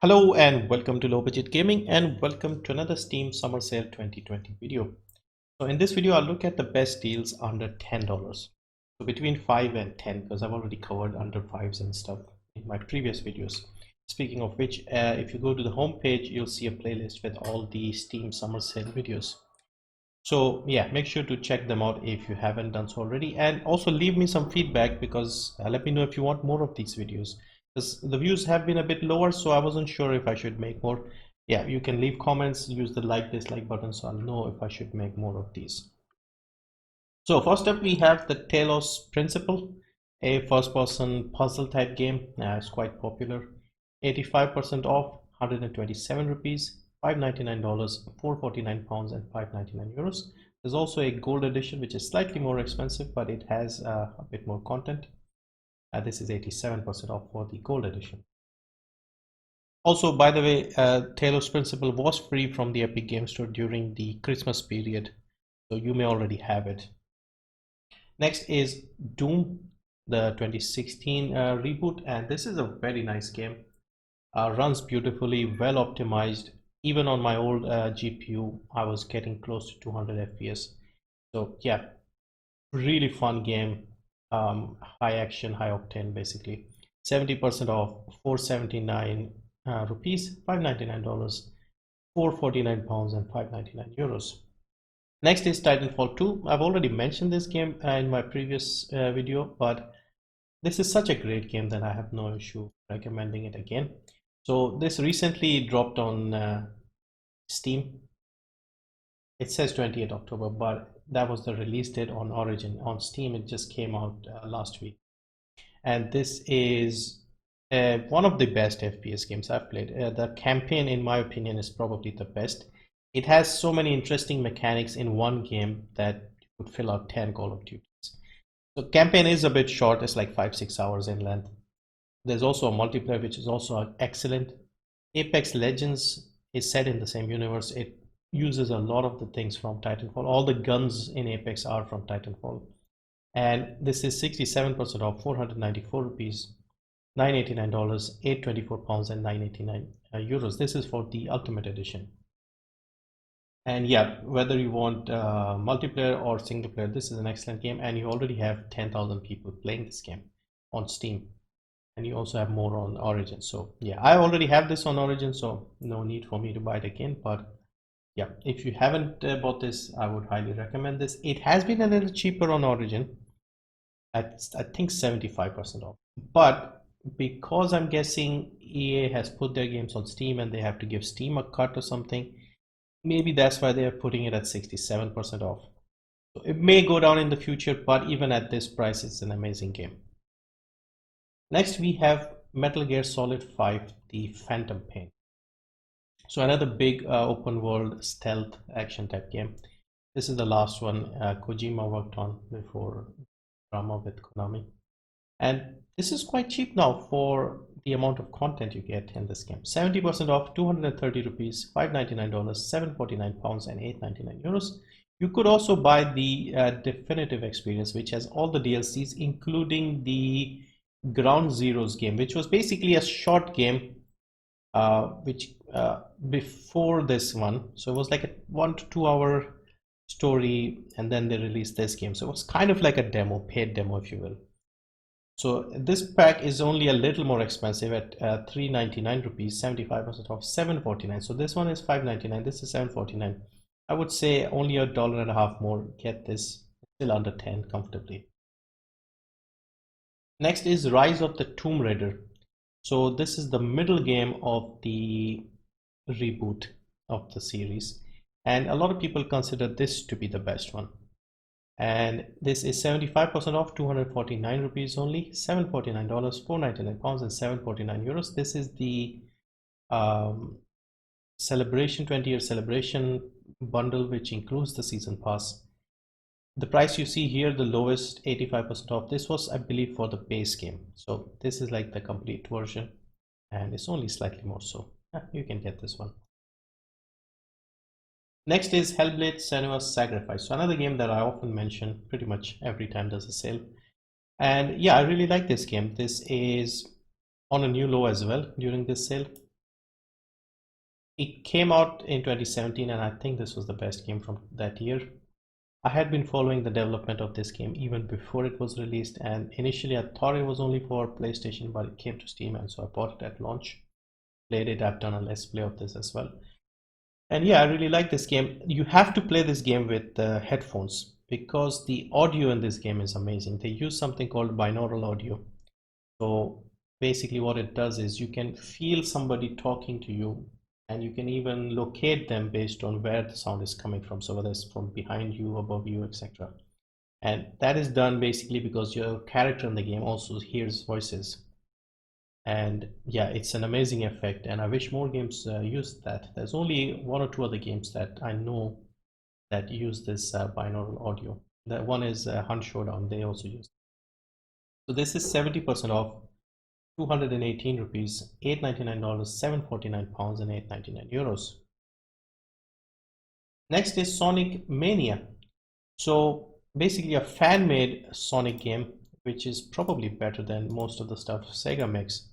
Hello and welcome to Low Budget Gaming and welcome to another Steam Summer Sale 2020 video. So in this video I'll look at the best deals under $10. So between 5 and 10 because I've already covered under 5s and stuff in my previous videos. Speaking of which, if you go to the home page you'll see a playlist with all the Steam Summer Sale videos. So yeah, make sure to check them out if you haven't done so already, and also leave me some feedback because let me know if you want more of these videos, because the views have been a bit lower, so I wasn't sure if I should make more. Yeah, you can leave comments, use the like dislike button, so I'll know if I should make more of these. So first up we have the Talos Principle, a first person puzzle type game. It's quite popular. 85% off, 127 rupees, $599, 449 pounds and 599 euros. There's also a gold edition which is slightly more expensive, but it has a bit more content. This is 87% off for the gold edition. Also, by the way, Talos Principle was free from the Epic Game Store during the Christmas period, so you may already have it. Next is Doom, the 2016 reboot, and this is a very nice game. Runs beautifully, well optimized. Even on my old GPU, I was getting close to 200 FPS. So yeah, really fun game. High action, high octane, basically. 70% off, 479 rupees, $599, 449 pounds, and 599 euros. Next is Titanfall 2. I've already mentioned this game in my previous video, but this is such a great game that I have no issue recommending it again. So this recently dropped on Steam. It says 28th October, but that was the release date on Origin. On Steam, it just came out last week. And this is one of the best FPS games I've played. The campaign, in my opinion, is probably the best. It has so many interesting mechanics in one game that would fill out 10 Call of Duties. The campaign is a bit short, it's like 5-6 hours in length. There's also a multiplayer which is also excellent. Apex Legends is set in the same universe. It uses a lot of the things from Titanfall. All the guns in Apex are from Titanfall. And this is 67% off, 494 rupees, $989, 824 pounds and 989 euros. This is for the Ultimate Edition. And yeah, whether you want multiplayer or single player, this is an excellent game, and you already have 10,000 people playing this game on Steam, and you also have more on Origin. So yeah, I already have this on Origin, so no need for me to buy it again. But yeah, if you haven't bought this, I would highly recommend this. It has been a little cheaper on Origin at, I think, 75% off, but because I'm guessing EA has put their games on Steam and they have to give Steam a cut or something, maybe that's why they are putting it at 67% off. So it may go down in the future, but even at this price, it's an amazing game. Next, we have Metal Gear Solid 5, the Phantom Pain. So another big open world stealth action type game. This is the last one Kojima worked on before drama with Konami. And this is quite cheap now for the amount of content you get in this game. 70% off, 230 rupees, $599, 749 pounds and 899 euros. You could also buy the definitive experience, which has all the DLCs, including the Ground Zeroes game, which was basically a short game which before this one. So it was like a 1 to 2 hour story, and then they released this game. So it was kind of like a demo, paid demo, if you will. So this pack is only a little more expensive at 399 rupees, 75% off, 749. So this one is 599, this is 749. I would say only $1.50 more. Get this, still under 10 comfortably. Next is Rise of the Tomb Raider. So this is the middle game of the reboot of the series, and a lot of people consider this to be the best one. And this is 75% off, 249 rupees only, $749, 499 pounds and 749 euros. This is the celebration 20-year celebration bundle, which includes the season pass. The price you see here, the lowest, 85% off. This was, I believe, for the base game. So this is like the complete version, and it's only slightly more, so you can get this one. Next is Hellblade Senua's Sacrifice. So another game that I often mention pretty much every time there's a sale. And yeah, I really like this game. This is on a new low as well during this sale. It came out in 2017, and I think this was the best game from that year. I had been following the development of this game even before it was released, and initially I thought it was only for PlayStation, but it came to Steam, and so I bought it at launch. Played it. I've done a let's play of this as well. And yeah, I really like this game. You have to play this game with headphones because the audio in this game is amazing. They use something called binaural audio. So basically what it does is you can feel somebody talking to you, and you can even locate them based on where the sound is coming from. So whether it's from behind you, above you, etc. And that is done basically because your character in the game also hears voices. And yeah, it's an amazing effect, and I wish more games use that. There's only one or two other games that I know that use this binaural audio. That one is Hunt Showdown. They also use it. So this is 70% off, 218 rupees, $899, 749 pounds, and 899 euros. Next is Sonic Mania. So basically a fan-made Sonic game, which is probably better than most of the stuff Sega makes.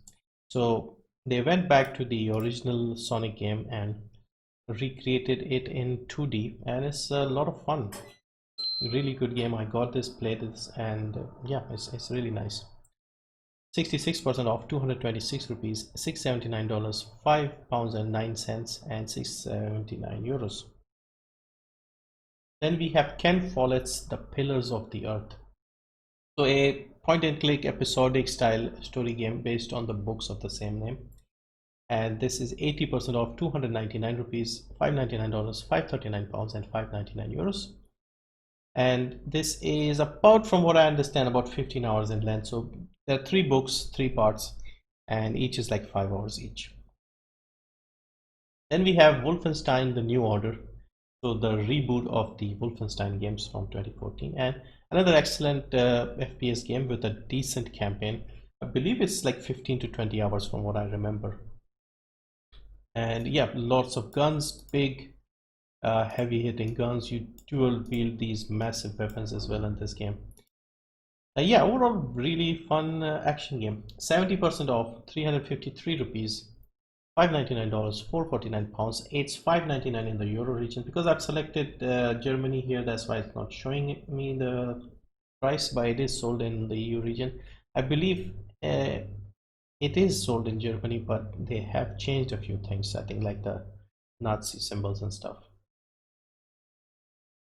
So they went back to the original Sonic game and recreated it in 2D, and it's a lot of fun. Really good game. I got this, played this, and yeah, it's really nice. 66% off, 226 rupees, $679, 5 pounds and 9 cents, and 679 euros. Then we have Ken Follett's The Pillars of the Earth. So a point and click episodic style story game based on the books of the same name. And this is 80% off, 299 rupees, $599, 539 pounds, and 599 euros. And this is about, from what I understand, about 15 hours in length. So there are 3 books, 3 parts, and each is like 5 hours each. Then we have Wolfenstein The New Order, so the reboot of the Wolfenstein games from 2014, and another excellent FPS game with a decent campaign. I believe it's like 15 to 20 hours from what I remember. And yeah, lots of guns, big heavy hitting guns. You dual wield these massive weapons as well in this game. Yeah, overall really fun action game. 70% off, 353 rupees, $599, 449 pounds. It's 599 in the euro region. Because I've selected Germany here, that's why it's not showing me the price, but it is sold in the EU region. I believe it is sold in Germany, but they have changed a few things, I think, like the Nazi symbols and stuff.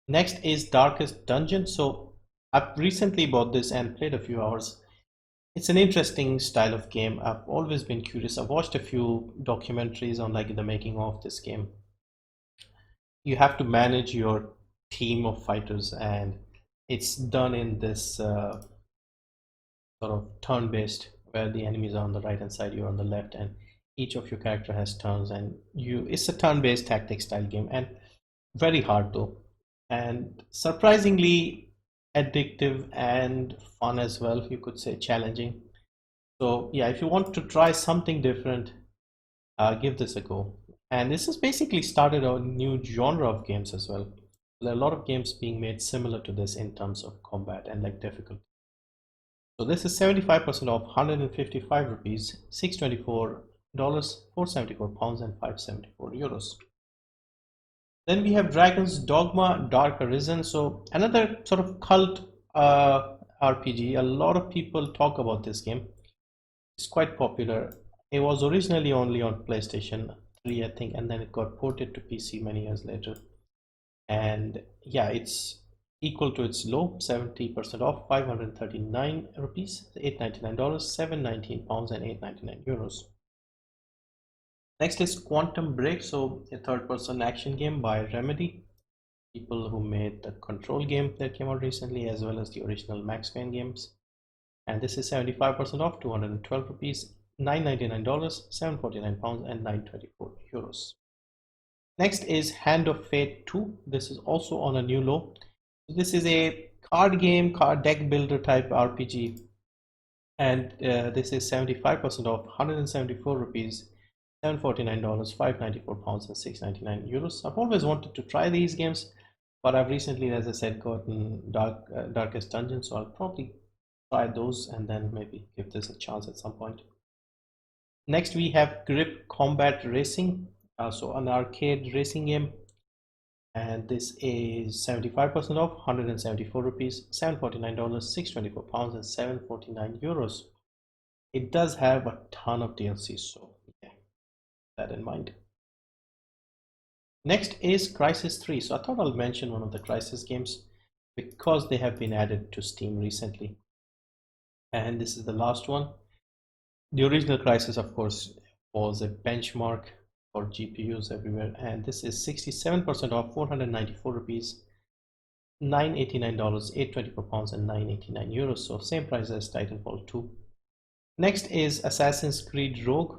Next is Darkest Dungeon. So I've recently bought this and played a few hours. It's an interesting style of game. I've always been curious. I've watched a few documentaries on like the making of this game. You have to manage your team of fighters, and it's done in this sort of turn-based, where the enemies are on the right hand side, you're on the left, and each of your character has turns, and it's a turn-based tactic style game, and very hard though, and surprisingly addictive and fun as well, you could say challenging. So yeah, if you want to try something different, give this a go. And this has basically started a new genre of games as well. There are a lot of games being made similar to this in terms of combat and like difficulty. So this is 75% off, 155 rupees, $624, 474 pounds, and 574 euros. Then we have Dragon's Dogma Dark Arisen. So another sort of cult RPG. A lot of people talk about this game. It's quite popular. It was originally only on PlayStation 3, I think, and then it got ported to PC many years later. And yeah, it's equal to its low, 70% off, 539 rupees, $899, 719 pounds, and 899 euros. Next is Quantum Break, so a third-person action game by Remedy, people who made the Control game that came out recently, as well as the original Max Payne games. And this is 75% off, 212 rupees, $999, 749 pounds, and 924 euros. Next is Hand of Fate 2. This is also on a new low. This is a card game, card deck builder type RPG, and this is 75% off, 174 rupees, $749, 594 pounds, and 699 euros. I've always wanted to try these games, but I've recently, as I said, gotten Darkest Dungeon, so I'll probably try those and then maybe give this a chance at some point. Next we have Grip Combat Racing. So an arcade racing game, and this is 75% off, 174 rupees, $749, 624 pounds, and 749 euros. It does have a ton of DLCs, so yeah, that in mind. Next is Crysis 3. So I thought I'll mention one of the Crysis games because they have been added to Steam recently. And this is the last one. The original Crysis, of course, was a benchmark for GPUs everywhere. And this is 67% off, 494 rupees, $989, 824 pounds, and 989 euros. So same price as Titanfall 2. Next is Assassin's Creed Rogue.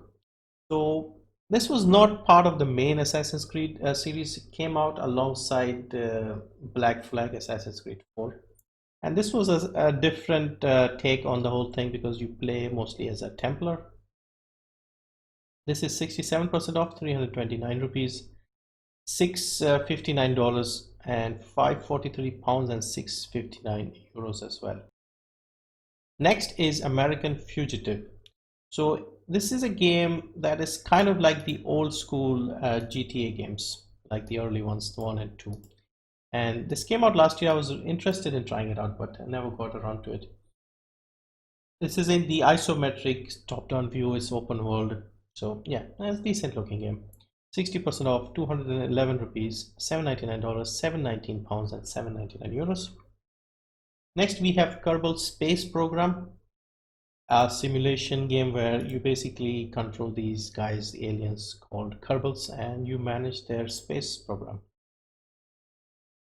So this was not part of the main Assassin's Creed series. It came out alongside Black Flag Assassin's Creed 4. And this was a different take on the whole thing because you play mostly as a Templar. This is 67% off, 329 rupees, $659, and 543 pounds and 659 euros as well. Next is American Fugitive. So this is a game that is kind of like the old school GTA games, like the early ones, 1 and 2. And this came out last year. I was interested in trying it out, but I never got around to it. This is in the isometric top-down view. It's open world. So yeah, it's a decent looking game. 60% off, 211 rupees, $799, 719 pounds, and 799 euros. Next, we have Kerbal Space Program, a simulation game where you basically control these guys, aliens called Kerbals, and you manage their space program.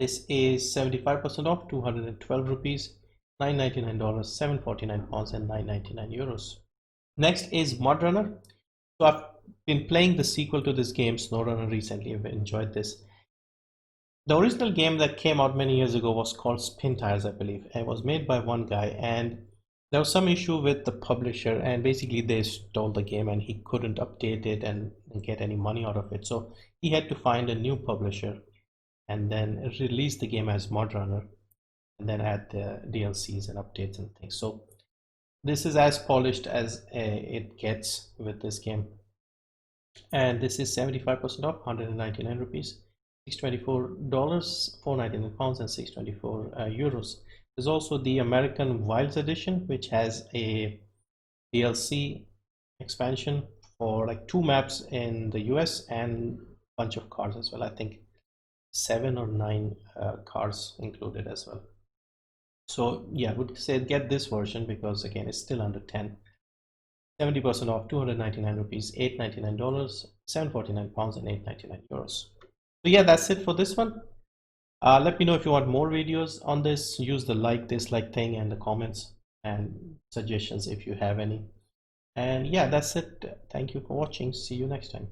This is 75% off, 212 rupees, $999, 749 pounds, and 999 euros. Next is MudRunner. So I've been playing the sequel to this game, SnowRunner, recently. I've enjoyed this. The original game that came out many years ago was called Spin Tires, I believe. It was made by one guy, and there was some issue with the publisher, and basically they stole the game and he couldn't update it and get any money out of it. So he had to find a new publisher and then release the game as MudRunner and then add the DLCs and updates and things. So this is as polished as it gets with this game. And this is 75% off, 199 rupees, $624, 499 pounds, and 624 euros. There's also the American Wilds edition, which has a DLC expansion for like 2 maps in the US and a bunch of cars as well. I think 7 or 9 cars included as well. So yeah, I would say get this version because again it's still under 10. 70% off, 299 rupees, $899, 749 pounds, and 899 euros. So yeah, that's it for this one. Let me know if you want more videos on this. Use the like, dislike thing and the comments and suggestions if you have any. And yeah, that's it. Thank you for watching. See you next time.